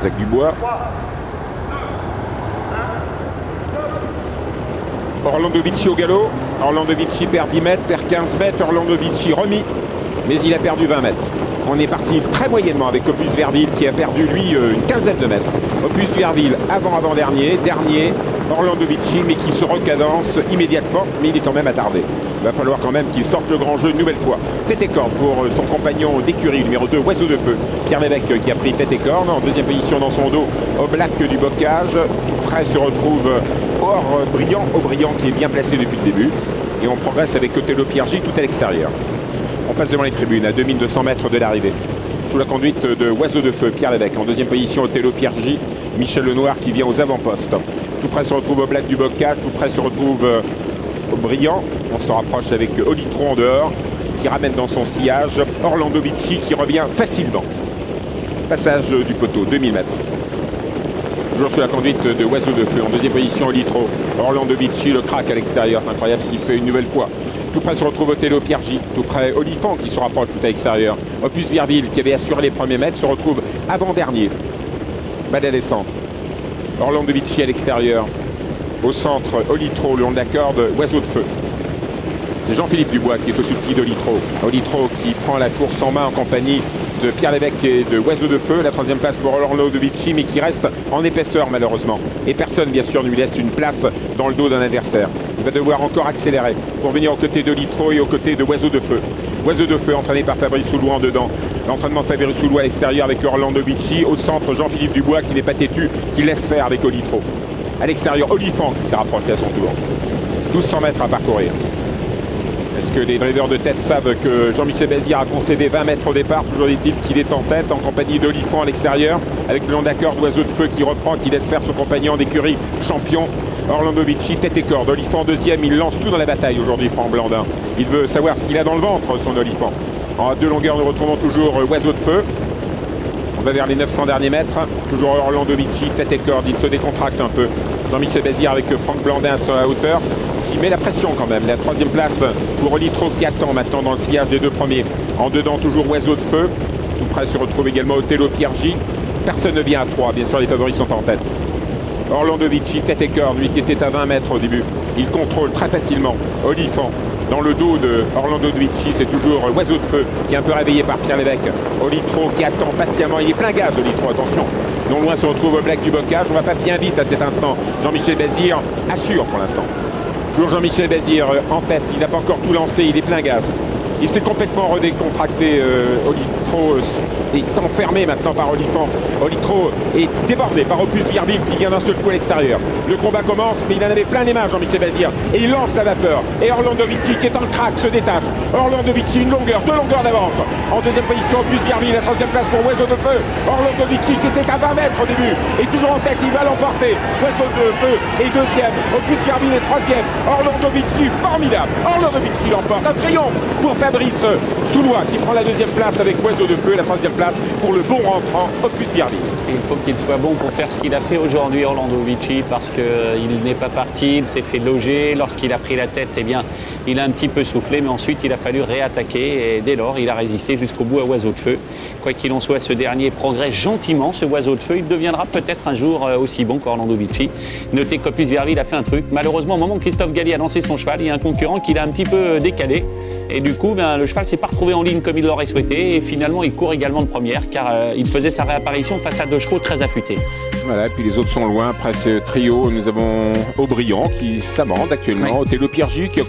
Zach Dubois. Orlando Vici au galop. Orlando Vici perd 10 mètres, perd 15 mètres. Orlando Vici remis, mais il a perdu 20 mètres. On est parti très moyennement avec Opus Verville qui a perdu, lui, une quinzaine de mètres. Opus Verville avant-avant-dernier, dernier, Orlando Vici, mais qui se recadence immédiatement, mais il est quand même attardé. Il va falloir quand même qu'il sorte le grand jeu une nouvelle fois. Tête et corne pour son compagnon d'écurie, numéro 2, Oiseau de Feu. Pierre Lévesque qui a pris tête et corne. En deuxième position dans son dos, Oblak du Bocage. Près se retrouve Aubriand qui est bien placé depuis le début. Et on progresse avec Othello Piergi tout à l'extérieur. On passe devant les tribunes à 2200 mètres de l'arrivée. Sous la conduite de Oiseau de Feu, Pierre Lévesque. En deuxième position, Othello Piergi. Michel Lenoir qui vient aux avant-postes. Tout près se retrouve Oblak du Bocage. Tout près se retrouve Aubriand. On se rapproche avec Olitro en dehors, qui ramène dans son sillage Orlando Vici qui revient facilement. Passage du poteau, 2000 mètres. Toujours sous la conduite de Oiseau de Feu. En deuxième position, Olitro. Orlando Vici, le crack à l'extérieur. C'est incroyable ce qu'il fait une nouvelle fois. Tout près se retrouve Othello Piergi. Tout près, Olifant qui se rapproche tout à l'extérieur. Opus Virville qui avait assuré les premiers mètres se retrouve avant-dernier. Bas de la descente. Orlando Vici à l'extérieur. Au centre, Olitro, le long de la corde, Oiseau de Feu. C'est Jean-Philippe Dubois qui est au sulky d'Olitro. Olitro qui prend la course en main en compagnie de Pierre Lévesque et de Oiseau de Feu. La troisième place pour Orlando Vici, mais qui reste en épaisseur malheureusement. Et personne, bien sûr, ne lui laisse une place dans le dos d'un adversaire. Il va devoir encore accélérer pour venir aux côtés d'Olitro et aux côtés de Oiseau de Feu. Oiseau de Feu entraîné par Fabrice Soulois en dedans. L'entraînement de Fabrice Soulois à l'extérieur avec Orlando Vici. Au centre, Jean-Philippe Dubois qui n'est pas têtu, qui laisse faire avec Olitro. À l'extérieur, Olifant qui s'est rapproché à son tour. 1200 mètres à parcourir. Est-ce que les drivers de tête savent que Jean-Michel Bazir a concédé 20 mètres au départ? Toujours dit-il qu'il est en tête en compagnie d'Olifant à l'extérieur, avec le long d'accord d'Oiseau de Feu qui reprend, qui laisse faire son compagnon d'écurie champion. Orlando Vici, tête et corde. Olifant deuxième, il lance tout dans la bataille aujourd'hui, Franck Blandin. Il veut savoir ce qu'il a dans le ventre, son Olifant. En deux longueurs, nous retrouvons toujours Oiseau de Feu. On va vers les 900 derniers mètres. Toujours Orlando Vici, tête et corde. Il se décontracte un peu. Jean-Michel Bazir avec Franck Blandin sur la hauteur, qui met la pression quand même. La troisième place pour Olitro qui attend maintenant dans le sillage des deux premiers. En dedans, toujours Oiseau de Feu. Tout près se retrouve également Othello Piergi. Personne ne vient à 3. Bien sûr, les favoris sont en tête. Orlando Vici, tête et corde, lui qui était à 20 mètres au début. Il contrôle très facilement Olifant. Dans le dos de Orlando Vici, c'est toujours Oiseau de Feu qui est un peu réveillé par Pierre Lévesque. Olitro qui attend patiemment. Il est plein gaz, Olitro, attention. Non loin se retrouve Oblak du Bocage. On va pas bien vite à cet instant. Jean-Michel Bazir assure pour l'instant. Toujours Jean-Michel Bazir en tête. Il n'a pas encore tout lancé. Il est plein gaz. Il s'est complètement redécontracté. Olitro est enfermé maintenant par Olifant. Olitro est débordé par Opus Virville qui vient d'un seul coup à l'extérieur. Le combat commence, mais il en avait plein les mains, Jean-Michel Bazir. Et il lance la vapeur. Et Orlando Vici, qui est en crack, se détache. Orlando Vici, une longueur, 2 longueurs d'avance. En deuxième position, Opus Virville, la troisième place pour Oiseau de Feu. Orlando Vici, qui était à 20 mètres au début, est toujours en tête, il va l'emporter. Oiseau de Feu est deuxième. Opus Virville est troisième. Orlando Vici, formidable. Orlando Vici l'emporte. Un triomphe pour Fabrice Soulois, qui prend la deuxième place avec Oiseau de Feu. La troisième place pour le bon rentrant Opus Virville. Il faut qu'il soit bon pour faire ce qu'il a fait aujourd'hui, Orlando Vici, parce qu'il n'est pas parti, il s'est fait loger. Lorsqu'il a pris la tête, eh bien, il a un petit peu soufflé, mais ensuite il a fallu réattaquer. Et dès lors, il a résisté jusqu'au bout à Oiseau de Feu. Quoi qu'il en soit, ce dernier progresse gentiment, ce Oiseau de Feu. Il deviendra peut-être un jour aussi bon qu'Orlando Vici. Notez qu'Opus Virville a fait un truc. Malheureusement, au moment où Christophe Galli a lancé son cheval, il y a un concurrent qui l'a un petit peu décalé. Et du coup, le cheval ne s'est pas retrouvé en ligne comme il l'aurait souhaité. Et finalement, il court également de première, car il faisait sa réapparition face à deux chevaux très affûtés. Voilà, et puis les autres sont loin. Après ce trio, nous avons Aubriand qui s'amende actuellement. Othello Piergi qui a